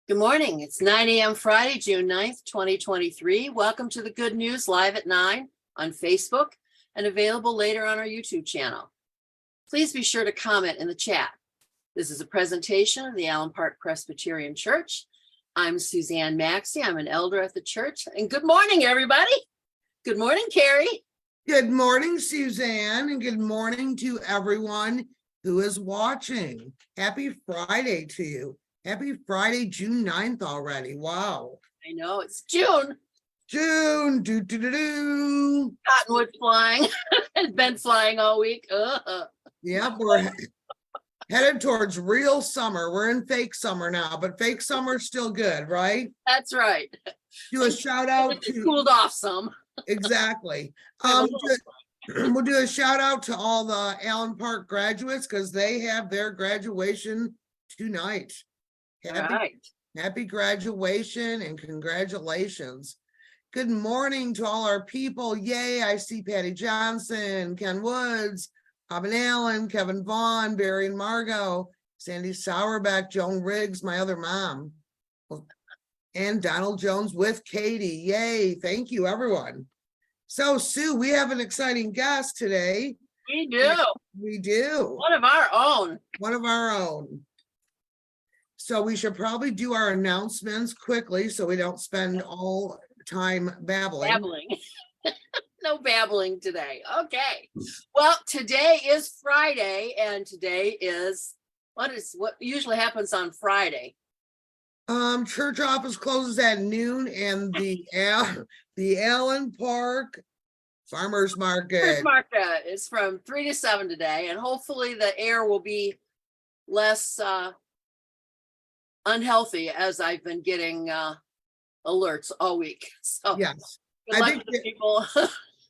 Good morning. It's 9 a.m. Friday, June 9th, 2023. Welcome to the Good News live at 9 on Facebook and available later on our YouTube channel. Please be sure to comment in the chat. This is a presentation of the Allen Park Presbyterian Church. I'm Suzan Maxey. I'm an elder at the church. And good morning, everybody. Good morning, Kerri. Good morning, Suzanne, and good morning to everyone who is watching. Happy Friday to you. Happy Friday, June 9th already. Wow. I know it's June. June. Cottonwood flying. It's been flying all week. Yep, we're headed towards real summer. We're in fake summer now, but fake summer's still good, right? That's right. Do a shout out It to cooled off some. exactly. We'll do a shout out to all the Allen Park graduates because they have their graduation tonight. Happy graduation and congratulations. Good morning to all our people. Yay, I see Patty Johnson, Ken Woods, Robin Allen, Kevin Vaughn, Barry and Margot, Sandy Sauerbeck, Joan Riggs, my other mom, and Donald Jones with Katie. Yay, thank you, everyone. So, Sue, we have an exciting guest today. We do. We do. One of our own. One of our own. So we should probably do our announcements quickly so we don't spend all time babbling. No babbling today. Okay. Well, today is Friday, and today is what usually happens on Friday. Church office closes at noon, and the Allen Park Farmers Market is from 3 to 7 today, and hopefully the air will be less unhealthy as I've been getting alerts all week. So yes, good luck to people.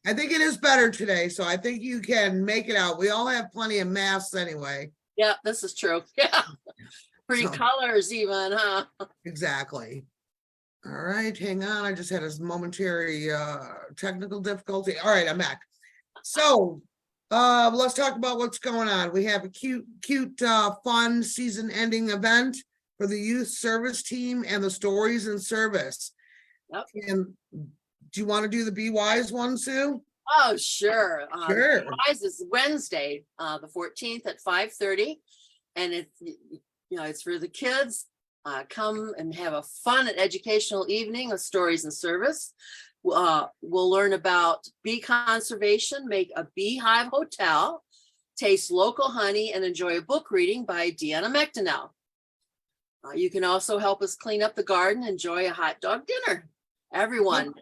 I think it is better today, so I think you can make it out. We all have plenty of masks anyway. Yeah, this is true. Yeah, pretty colors even, huh? Exactly. All right, hang on. I just had a momentary technical difficulty. All right, I'm back. So let's talk about what's going on. We have a cute fun season-ending event for the youth service team and the stories in service. Yep. And do you want to do the Be Wise one, Sue? Oh, sure. Sure. Be Wise is Wednesday, the 14th at 5:30, and it's for the kids. Come and have a fun and educational evening of stories and service. We'll learn about bee conservation, make a beehive hotel, taste local honey, and enjoy a book reading by Deanna McDonnell. You can also help us clean up the garden, enjoy a hot dog dinner. Everyone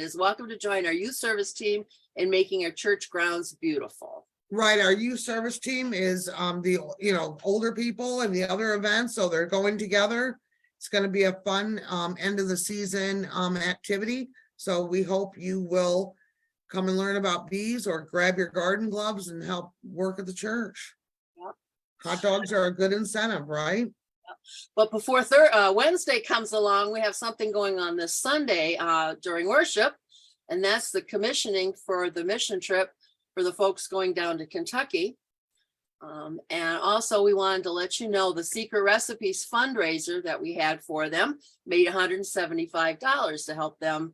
is welcome to join our youth service team in making our church grounds beautiful. Right, our youth service team is the older people and the other events, so they're going together. It's going to be a fun end of the season activity. So we hope you will come and learn about bees or grab your garden gloves and help work at the church. Yep. Hot dogs are a good incentive, right? But before Wednesday comes along, we have something going on this Sunday during worship, and that's the commissioning for the mission trip for the folks going down to Kentucky. And also we wanted to let you know the Secret Recipes fundraiser that we had for them made $175 to help them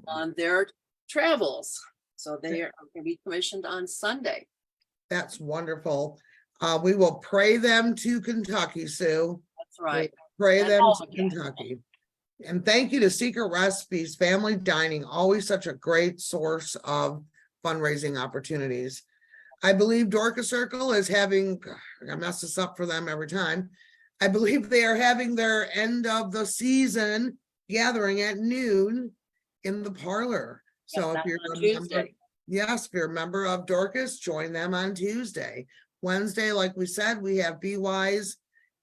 on their travels. So they are going to be commissioned on Sunday. That's wonderful. We will pray them to Kentucky, Sue. That's right. We'll pray them to Kentucky. And thank you to Secret Recipes Family Dining, always such a great source of fundraising opportunities. I believe Dorcas Circle is having, I mess this up for them every time. I believe they are having their end of the season gathering at noon in the parlor. So if you're if you're a member of Dorcas, join them on Tuesday. Wednesday, like we said, we have Be Wise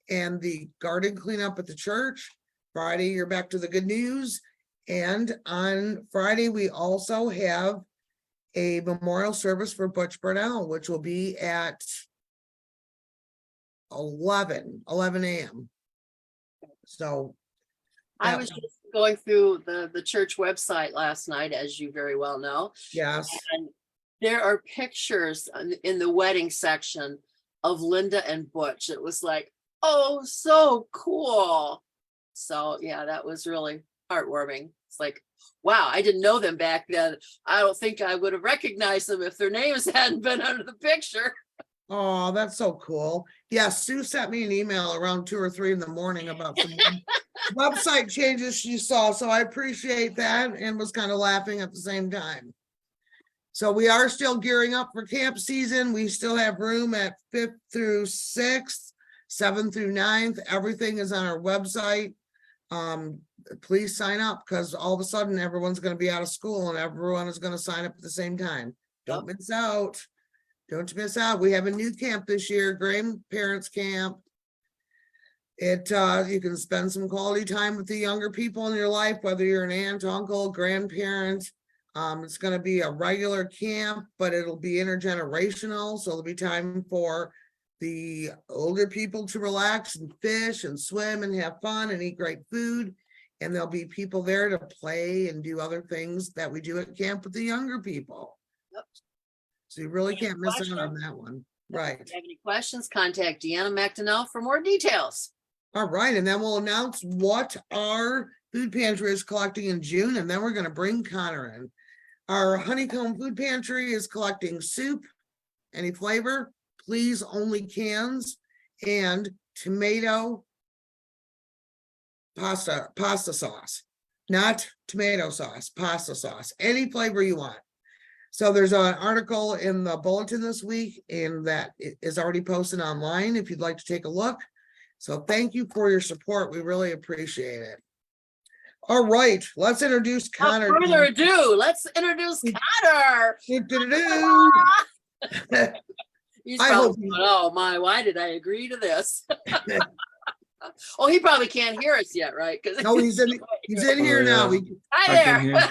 and the garden cleanup at the church. Friday, you're back to the good news. And on Friday, we also have a memorial service for Butch Burnell, which will be at 11 a.m. So I was just going through the church website last night, as you very well know. Yes. And there are pictures in the wedding section of Linda and Butch. It was like, oh, so cool. So yeah, that was really heartwarming. It's like, wow, I didn't know them back then. I don't think I would have recognized them if their names hadn't been under the picture. Oh, that's so cool. Yeah, Sue sent me an email around 2 or 3 in the morning about some website changes she saw. So I appreciate that and was kind of laughing at the same time. So we are still gearing up for camp season. We still have room at 5th through 6th, 7th through 9th. Everything is on our website. Please sign up because all of a sudden everyone's going to be out of school and everyone is going to sign up at the same time. Don't miss out. Don't miss out. We have a new camp this year, grandparents camp. You can spend some quality time with the younger people in your life, whether you're an aunt, uncle, grandparent. It's going to be a regular camp, but it'll be intergenerational. So there'll be time for the older people to relax and fish and swim and have fun and eat great food. And there'll be people there to play and do other things that we do at camp with the younger people. Yep. So you really can't miss out on that one. Right. If you have any questions, contact Deanna McDonnell for more details. All right. And then we'll announce what our food pantry is collecting in June. And then we're going to bring Connor in. Our honeycomb food pantry is collecting soup, any flavor, please only cans, and tomato pasta sauce, not tomato sauce, pasta sauce, any flavor you want. So there's an article in the bulletin this week, and that is already posted online if you'd like to take a look. So thank you for your support. We really appreciate it. All right, let's introduce Connor. Without further ado, let's introduce Connor. He's probably going, oh my, why did I agree to this? Oh, he probably can't hear us yet, right? No, he's in here now. Hi there.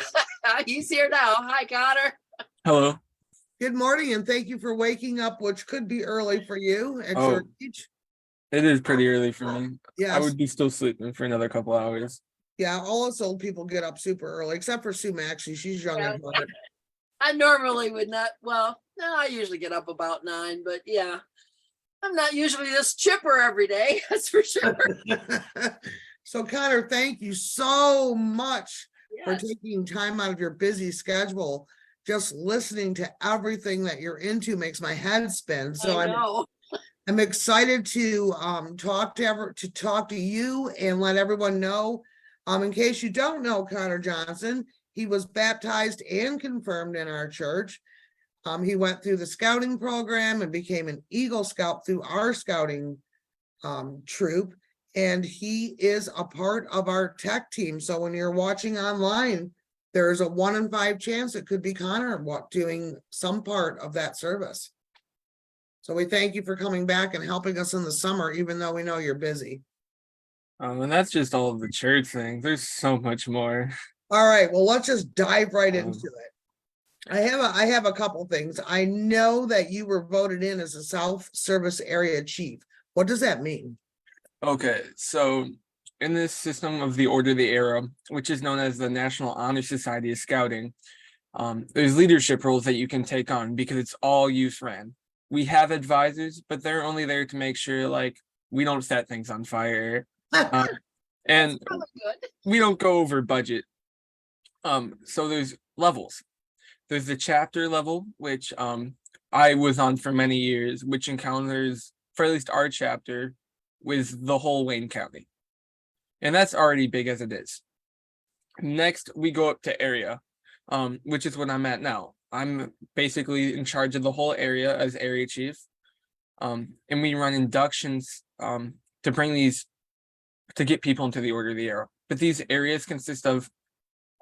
He's here now. Hi, Connor. Hello. Good morning, and thank you for waking up, which could be early for you at your age. It is pretty early for me. Yes. I would be still sleeping for another couple hours. Yeah, all us old people get up super early, except for Sue Maxey. She's young and hard. I normally would not. Well, no, I usually get up about 9, but yeah, I'm not usually this chipper every day. That's for sure. So, Connor, thank you so much for Yes. taking time out of your busy schedule. Just listening to everything that you're into makes my head spin. So I know. I'm excited to talk to you and let everyone know. In case you don't know Connor Johnson, he was baptized and confirmed in our church. He went through the scouting program and became an Eagle Scout through our scouting troop. And he is a part of our tech team. So when you're watching online, there's a 1 in 5 chance it could be Connor doing some part of that service. So we thank you for coming back and helping us in the summer, even though we know you're busy. And that's just all of the church things. There's so much more. All right, well, let's just dive right into it. I have a couple things. I know that you were voted in as a South Service Area Chief. What does that mean? Okay, so in this system of the Order of the Arrow, which is known as the National Honor Society of Scouting, there's leadership roles that you can take on because it's all youth ran. We have advisors, but they're only there to make sure like we don't set things on fire. And we don't go over budget. So there's levels. There's the chapter level, which I was on for many years, which encounters, for at least our chapter, with the whole Wayne County. And that's already big as it is. Next, we go up to area, which is what I'm at now. I'm basically in charge of the whole area as area chief. And we run inductions to bring these, to get people into the Order of the Arrow. But these areas consist of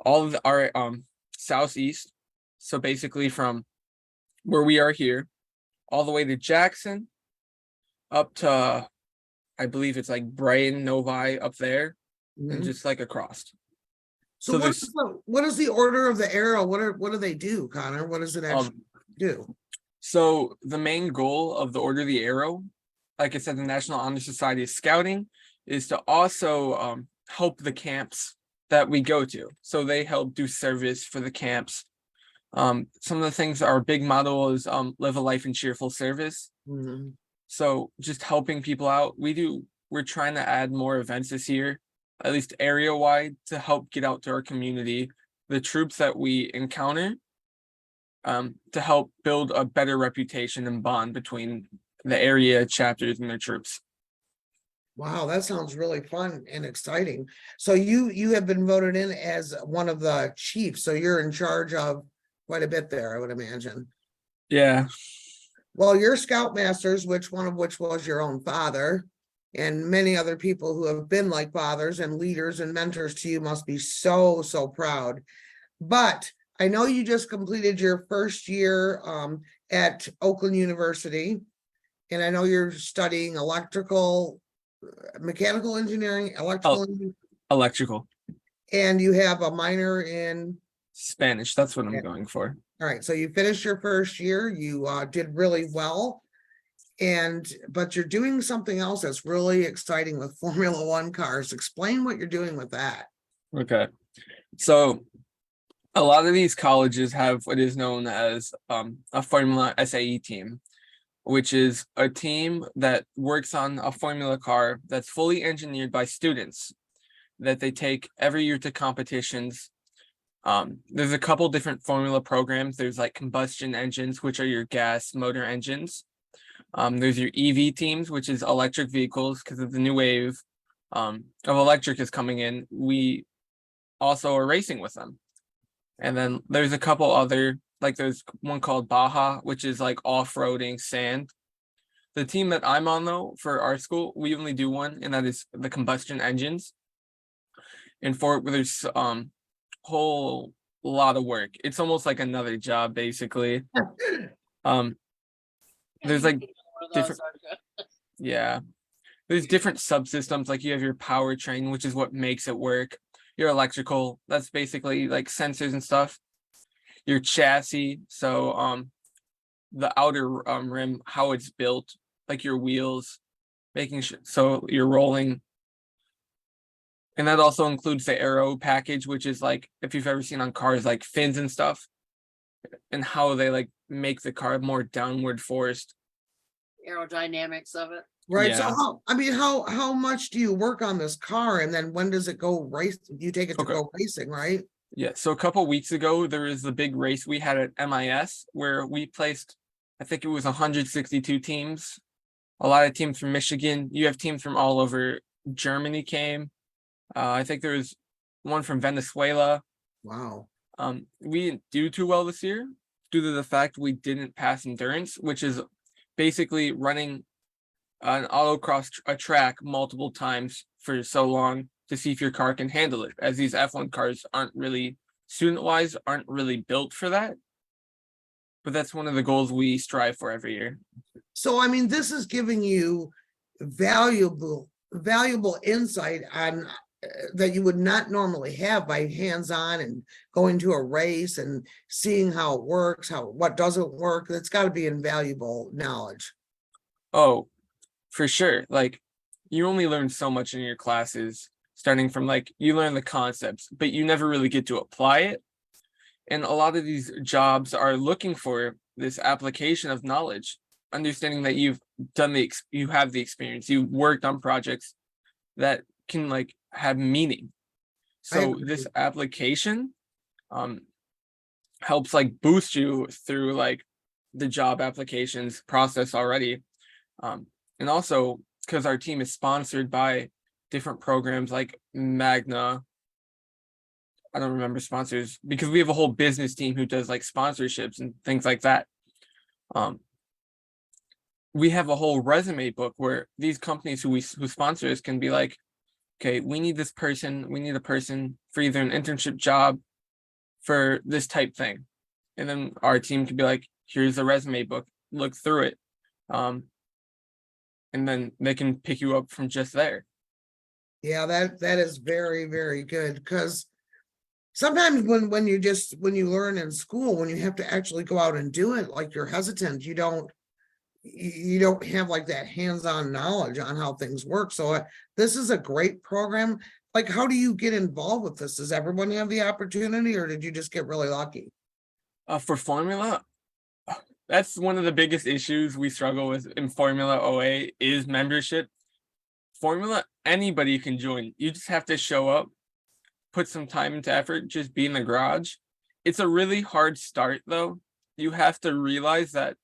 all of our southeast. So basically from where we are here, all the way to Jackson, up to, I believe it's like Brighton, Novi up there, and just like across. So what is the Order of the Arrow? What do they do, Connor? What does it actually do? So the main goal of the Order of the Arrow, like I said, the National Honor Society of Scouting, is to also help the camps that we go to. So they help do service for the camps. Some of the things, our big motto is live a life in cheerful service. So just helping people out. We're trying to add more events this year. at least area wide, to help get out to our community the troops that we encounter, to help build a better reputation and bond between the area chapters and their troops. Wow, that sounds really fun and exciting. So you have been voted in as one of the chiefs, so you're in charge of quite a bit there, I would imagine. Yeah. Well, your scoutmasters, one of which was your own father, and many other people who have been like fathers and leaders and mentors to you must be so, so proud. But I know you just completed your first year at Oakland University, and I know you're studying mechanical engineering, Electrical. and you have a minor in Spanish. That's what I'm going for. All right, so you finished your first year, you did really well. But you're doing something else that's really exciting with Formula One cars. Explain what you're doing with that. Okay. So a lot of these colleges have what is known as a Formula SAE team, which is a team that works on a formula car that's fully engineered by students that they take every year to competitions. There's a couple different formula programs. There's like combustion engines, which are your gas motor engines. There's your EV teams, which is electric vehicles, because of the new wave of electric is coming in. We also are racing with them. And then there's a couple other, like there's one called Baja, which is like off-roading sand. The team that I'm on, though, for our school, we only do one, and that is the combustion engines. And for it, there's whole lot of work. It's almost like another job, basically. There's like different, yeah. There's different subsystems, like you have your powertrain, which is what makes it work. Your electrical, that's basically like sensors and stuff. Your chassis, so the outer rim, how it's built, like your wheels, making sure so you're rolling. And that also includes the aero package, which is like if you've ever seen on cars like fins and stuff, and how they like make the car more downward forced. Aerodynamics of it. Right. Yeah. So how much do you work on this car, and then when does it go race? You take it to go racing, right? Yeah. So a couple weeks ago, there was the big race we had at MIS where we placed, I think it was 162 teams. A lot of teams from Michigan. You have teams from all over. Germany came. I think there was one from Venezuela. Wow. We didn't do too well this year due to the fact we didn't pass endurance, which is basically running an autocross a track multiple times for so long to see if your car can handle it, as these F1 cars aren't really student-wise aren't really built for that. But that's one of the goals we strive for every year. So I mean, this is giving you valuable insight on that you would not normally have by hands-on and going to a race and seeing how it works, what doesn't work. That's got to be invaluable knowledge. Oh, for sure. Like you only learn so much in your classes, starting from like you learn the concepts, but you never really get to apply it. And a lot of these jobs are looking for this application of knowledge, understanding that you have the experience, you've worked on projects that can like have meaning. So this application helps like boost you through like the job applications process already. And also because our team is sponsored by different programs like Magna. I don't remember sponsors because we have a whole business team who does like sponsorships and things like that. We have a whole resume book where these companies who sponsor us can be like, okay, we need this person, we need a person for either an internship job for this type thing. And then our team could be like, here's the resume book, look through it. And then they can pick you up from just there. Yeah, that is very, very good, because sometimes when you learn in school, when you have to actually go out and do it, like you're hesitant, you don't have like that hands-on knowledge on how things work. So this is a great program. Like, how do you get involved with this? Does everyone have the opportunity, or did you just get really lucky? For Formula, that's one of the biggest issues we struggle with in Formula OA is membership. formula, anybody can join. You just have to show up, put some time into effort, just be in the garage. It's a really hard start though. You have to realize that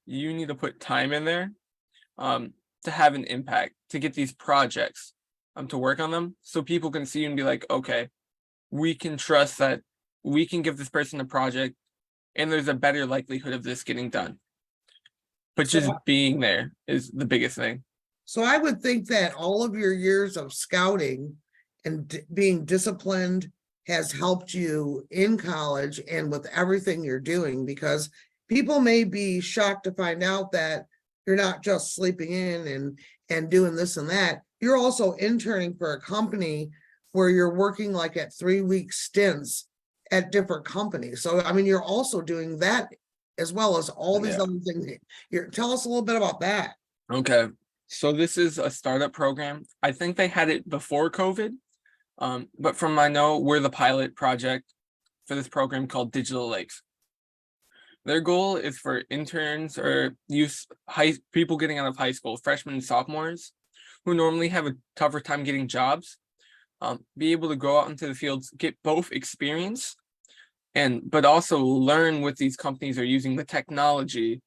you need to put time in there to have an impact, to get these projects to work on them, so people can see you and be like, okay, we can trust that we can give this person a project and there's a better likelihood of this getting done. But just being there is the biggest thing. So I would think that all of your years of scouting and being disciplined has helped you in college and with everything you're doing, because people may be shocked to find out that you're not just sleeping in and doing this and that. You're also interning for a company where you're working like at 3-week stints at different companies. So, I mean, you're also doing that as well as all these other things. Tell us a little bit about that. Okay. So this is a startup program. I think they had it before COVID. But from I know, we're the pilot project for this program called Digital Lakes. Their goal is for interns or people getting out of high school, freshmen and sophomores, who normally have a tougher time getting jobs, be able to go out into the fields, get both experience but also learn what these companies are using, the technology,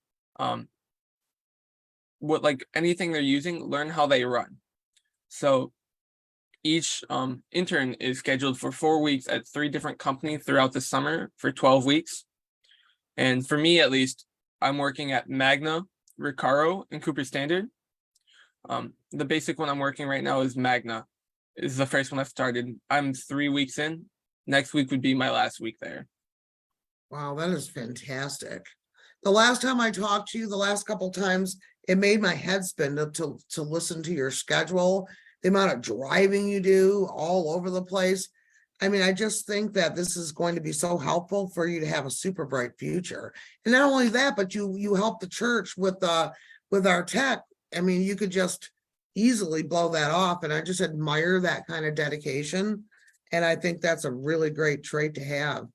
what like anything they're using, learn how they run. So each intern is scheduled for 4 weeks at 3 different companies throughout the summer for 12 weeks. And for me, at least, I'm working at Magna, Recaro, and Cooper Standard. The basic one I'm working right now is Magna. Is the first one I've started. I'm 3 weeks in. Next week would be my last week there. Wow, that is fantastic. The last time I talked to you, the last couple times, it made my head spin to listen to your schedule, the amount of driving you do all over the place. I mean, I just think that this is going to be so helpful for you to have a super bright future. And not only that, but you help the church with our tech. I mean, you could just easily blow that off. And I just admire that kind of dedication. And I think that's a really great trait to have.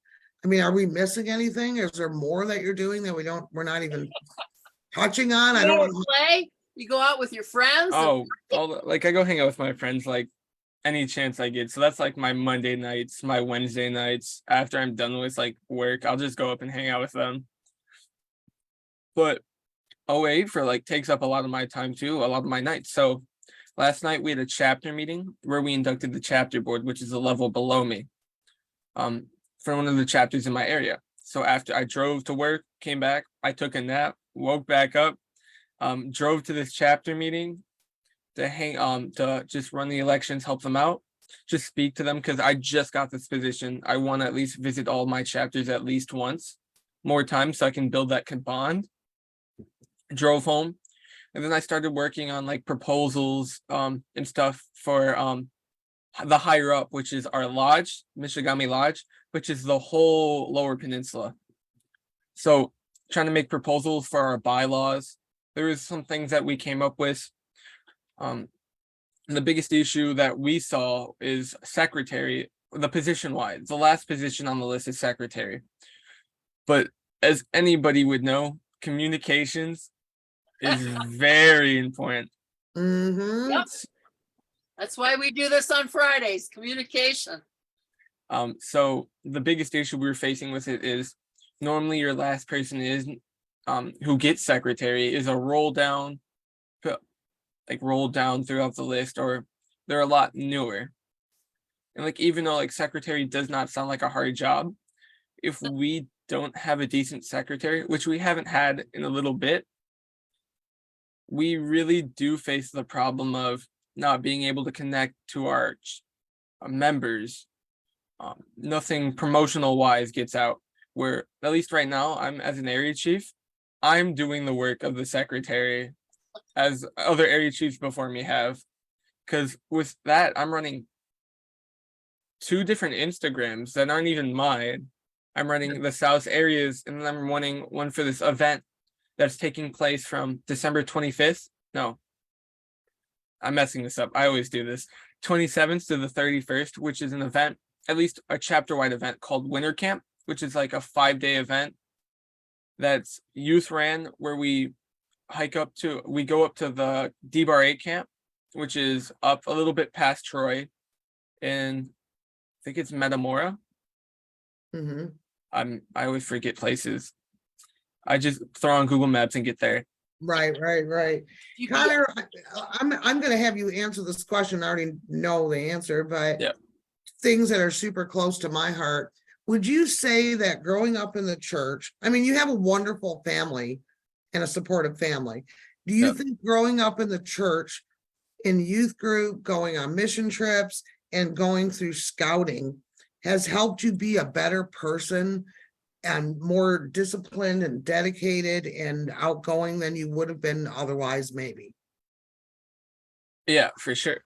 I mean, are we missing anything? Is there more that you're doing that we're not even touching on? I don't want to play. You go out with your friends. Like I go hang out with my friends like any chance I get. So that's like my Monday nights, my Wednesday nights. After I'm done with like work, I'll just go up and hang out with them. But OA for like takes up a lot of my time too, a lot of my nights. So last night we had a chapter meeting where we inducted the chapter board, which is a level below me, for one of the chapters in my area. So after I drove to work, came back, I took a nap, woke back up, drove to this chapter meeting to just run the elections, help them out, just speak to them, because I just got this position. I want to at least visit all my chapters at least once more times so I can build that bond. Drove home, and then I started working on like proposals and stuff for the higher up, which is our lodge, Michigami Lodge, which is the whole Lower Peninsula. So trying to make proposals for our bylaws. There was some things that we came up with. And the biggest issue that we saw is secretary, the position-wise. The last position on the list is secretary. But as anybody would know, communications is very important. Mm-hmm. Yep. That's why we do this on Fridays, communication. So the biggest issue we were facing with it is normally your last person is who gets secretary is a roll down throughout the list, or they're a lot newer. And like, even though like secretary does not sound like a hard job, if we don't have a decent secretary, which we haven't had in a little bit, we really do face the problem of not being able to connect to our members. Nothing promotional wise gets out, where at least right now, I'm as an area chief, I'm doing the work of the secretary as other area chiefs before me have. Because with that, I'm running 2 different Instagrams that aren't even mine. I'm running the South areas, and then I'm running one for this event that's taking place from December 25th. No, I'm messing this up. I always do this. 27th to the 31st, which is an event, at least a chapter-wide event called Winter Camp, which is like a 5-day event that's youth ran, where we go up to the D-Bar 8 camp which is up a little bit past Troy, and I think it's Metamora. Mhm. I always forget places. I just throw on Google Maps and get there. Right. You- Connor, I'm gonna have you answer this question. I already know the answer, but Yeah. things that are super close to my heart. Would you say that growing up in the church, I mean, you have a wonderful family and a supportive family. Do you Yeah. think growing up in the church, in youth group, going on mission trips and going through scouting has helped you be a better person and more disciplined and dedicated and outgoing than you would have been otherwise, maybe? Yeah, for sure.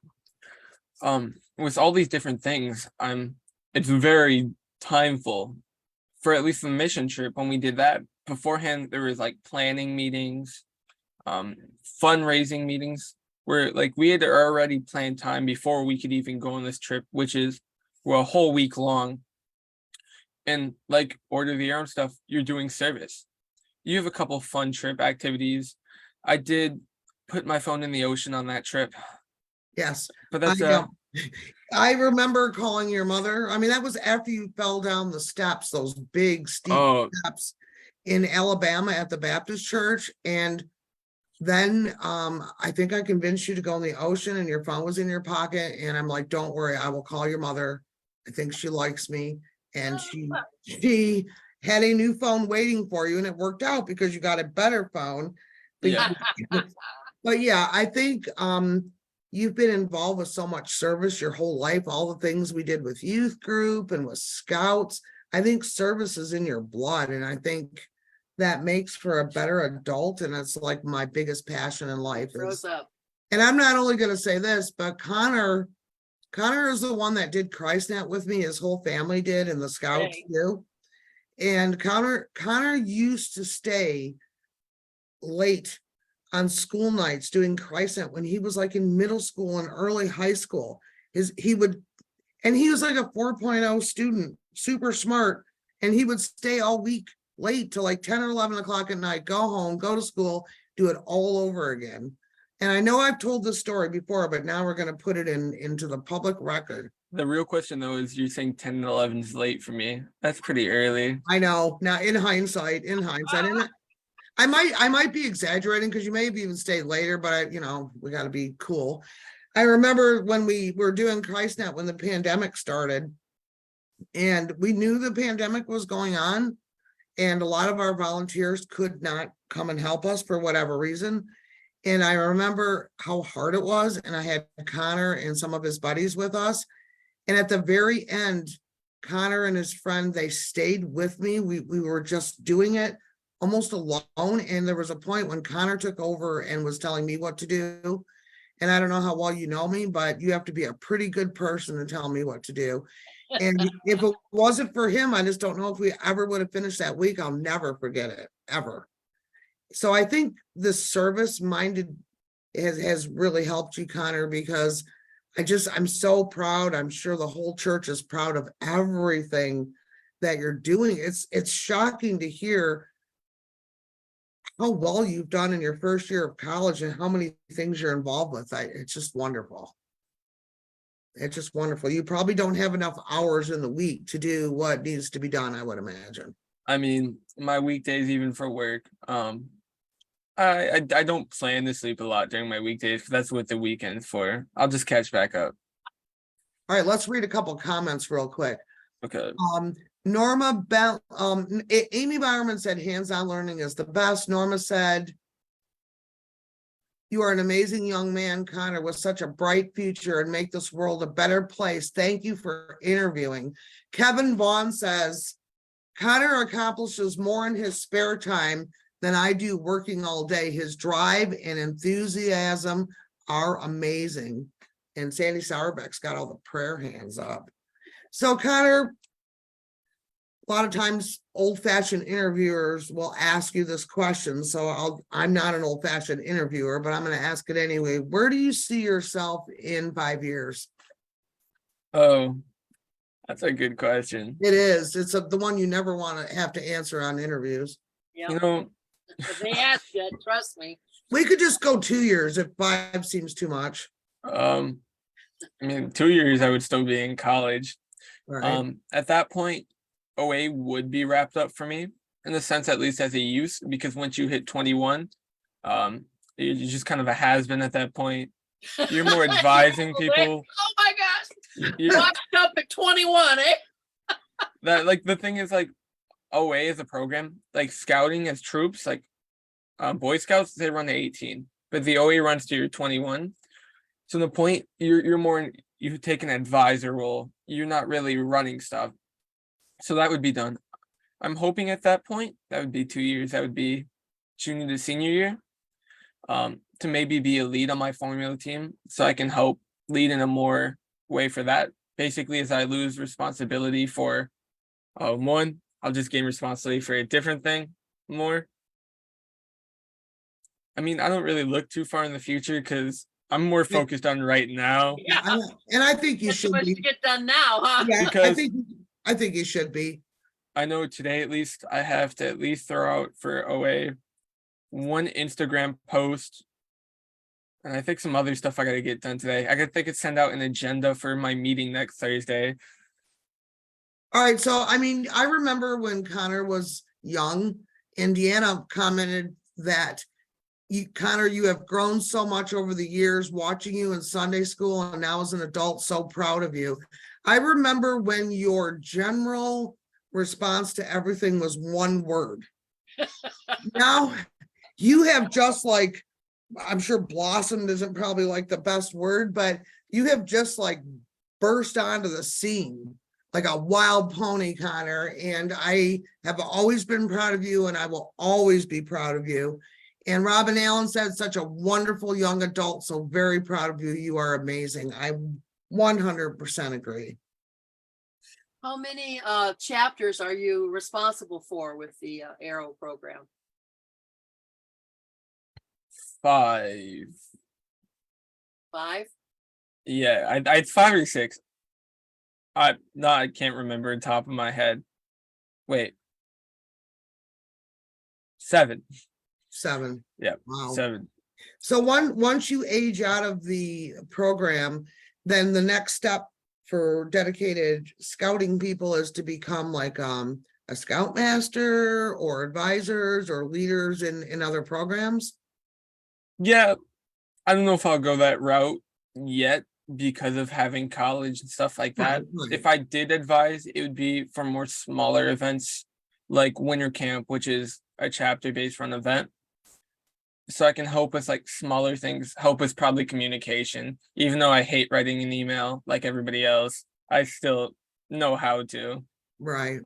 With all these different things, it's very timeful. For at least the mission trip, when we did that beforehand, there was like planning meetings, fundraising meetings, where like we had already planned time before we could even go on this trip, which is a whole week long. And like order the arm stuff, you're doing service. You have a couple fun trip activities. I did put my phone in the ocean on that trip, Yes. but that's I remember calling your mother. I mean, that was after you fell down the steps, those big steep oh steps in Alabama at the Baptist church. And then I think I convinced you to go in the ocean and your phone was in your pocket. And I'm like, don't worry, I will call your mother. I think she likes me. And she had a new phone waiting for you, and it worked out because you got a better phone. But yeah. but yeah, I think you've been involved with so much service your whole life, all the things we did with youth group and with scouts. I think service is in your blood, and I think that makes for a better adult. And it's like my biggest passion in life Grows up. and I'm not only going to say this, but Connor is the one that did ChristNet with me. His whole family did, and the scouts Hey. too. And Connor used to stay late on school nights doing ChristNet when he was like in middle school and early high school. He was like a 4.0 student, super smart, and he would stay all week late till like 10 or 11 o'clock at night, go home, go to school, do it all over again. And I know I've told this story before, but now we're going to put it into the public record. The real question though is, you're saying 10 and 11 is late for me. That's pretty early. I know now in hindsight, and I might be exaggerating because you may have even stayed later, but we got to be cool. I remember when we were doing ChristNet when the pandemic started, and we knew the pandemic was going on, and a lot of our volunteers could not come and help us for whatever reason. And I remember how hard it was, and I had Connor and some of his buddies with us. And at the very end, Connor and his friend, they stayed with me. We were just doing it almost alone. And there was a point when Connor took over and was telling me what to do. And I don't know how well you know me, but you have to be a pretty good person to tell me what to do. And if it wasn't for him, I just don't know if we ever would have finished that week. I'll never forget it, ever. So I think the service minded has really helped you, Connor, because I'm so proud. I'm sure the whole church is proud of everything that you're doing. It's shocking to hear how well you've done in your first year of college and how many things you're involved with. It's just wonderful. It's just wonderful. You probably don't have enough hours in the week to do what needs to be done, I would imagine. I mean, my weekdays, even for work, I don't plan to sleep a lot during my weekdays, because that's what the weekend's for. I'll just catch back up. All right, let's read a couple comments real quick. Okay. Norma Bell, Amy Bowerman said hands-on learning is the best. Norma said, you are an amazing young man, Connor, with such a bright future and make this world a better place. Thank you for interviewing. Kevin Vaughn says, Connor accomplishes more in his spare time than I do working all day. His drive and enthusiasm are amazing. And Sandy Sauerbeck's got all the prayer hands up. So Connor, a lot of times old-fashioned interviewers will ask you this question. So I'm not an old-fashioned interviewer, but I'm going to ask it anyway. Where do you see yourself in 5 years? Oh, that's a good question. It is. It's the one you never want to have to answer on interviews. Yeah. You know, If they ask you, trust me. We could just go 2 years if 5 seems too much. I mean, 2 years I would still be in college. Right, At that point, OA would be wrapped up for me in the sense, at least as a youth, because once you hit 21, you're just kind of a has-been at that point. You're more advising people. Oh my gosh, You're, washed up at 21, eh? that like the thing is like OA as a program, like scouting as troops, like Boy Scouts, they run to 18, but the OA runs to your 21. So the point, you're more you take an advisor role. You're not really running stuff. So that would be done. I'm hoping at that point, that would be 2 years. That would be junior to senior year. To maybe be a lead on my formula team, so I can help lead in a more way for that. Basically, as I lose responsibility for one, I'll just gain responsibility for a different thing more. I mean, I don't really look too far in the future because I'm more focused on right now. Yeah, and I think you there's too should much to be. get done now, huh? Yeah, Because I think you should be. I know today at least I have to at least throw out for OA one Instagram post. And I think some other stuff I gotta get done today. I could send out an agenda for my meeting next Thursday. All right, so I mean, I remember when Connor was young, Indiana commented that Connor, you have grown so much over the years, watching you in Sunday school, and now as an adult, so proud of you. I remember when your general response to everything was one word. Now you have just like, I'm sure blossomed isn't probably like the best word, but you have just like burst onto the scene like a wild pony, Connor. And I have always been proud of you, and I will always be proud of you. And Robin Allen said, such a wonderful young adult, so very proud of you. You are amazing. I 100% agree. How many chapters are you responsible for with the Arrow program? 5. 5? Yeah, I'd 5 or 6. I can't remember on top of my head. Wait. 7. 7. Yeah. Wow. 7. So once you age out of the program, then the next step for dedicated scouting people is to become like a scoutmaster or advisors or leaders in other programs. Yeah, I don't know if I'll go that route yet because of having college and stuff like that. Right. If I did advise, it would be for more smaller events like winter camp, which is a chapter-based run event. So I can help with like smaller things, help with probably communication. Even though I hate writing an email like everybody else, I still know how to. Right.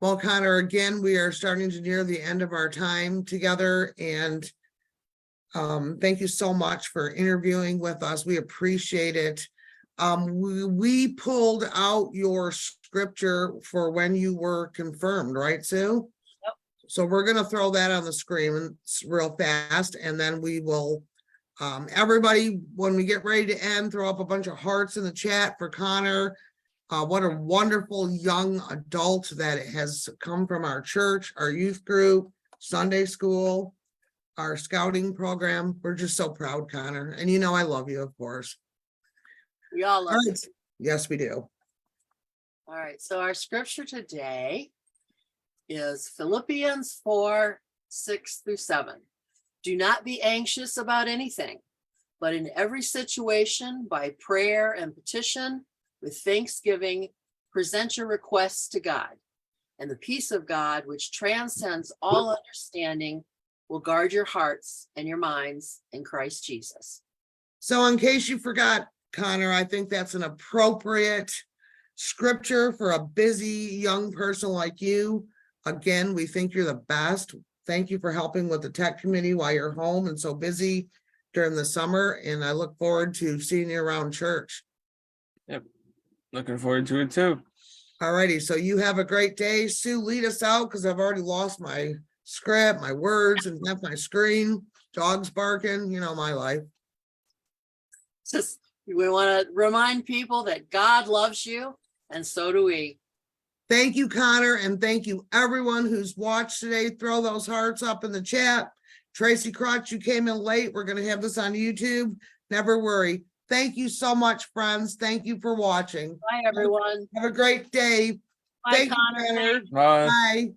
Well, Connor, again, we are starting to near the end of our time together, and thank you so much for interviewing with us. We appreciate it. We pulled out your scripture for when you were confirmed, right, Sue? Yep. So we're going to throw that on the screen real fast, and then we will, everybody, when we get ready to end, throw up a bunch of hearts in the chat for Connor. What a wonderful young adult that has come from our church, our youth group, Sunday school, our scouting program. We're just so proud, Connor. And you know, I love you, of course. We all love it. Yes, we do. All right, so our scripture today is Philippians 4:6-7. Do not be anxious about anything, but in every situation, by prayer and petition, with thanksgiving, present your requests to God. And the peace of God, which transcends all understanding, will guard your hearts and your minds in Christ Jesus. So in case you forgot, Connor, I think that's an appropriate scripture for a busy young person like you. Again, we think you're the best. Thank you for helping with the tech committee while you're home and so busy during the summer. And I look forward to seeing you around church. Yep. Looking forward to it too. All righty. So you have a great day. Sue, lead us out because I've already lost my script, my words, and left my screen. Dogs barking, you know, my life. Just, we want to remind people that God loves you, and so do we. Thank you, Connor, and thank you everyone who's watched today. Throw those hearts up in the chat. Tracy Crotch, you came in late. We're going to have this on YouTube. Never worry. Thank you so much, friends. Thank you for watching. Bye, everyone. Have a great day. Bye, Thank you, Connor. Connor. Bye. Bye.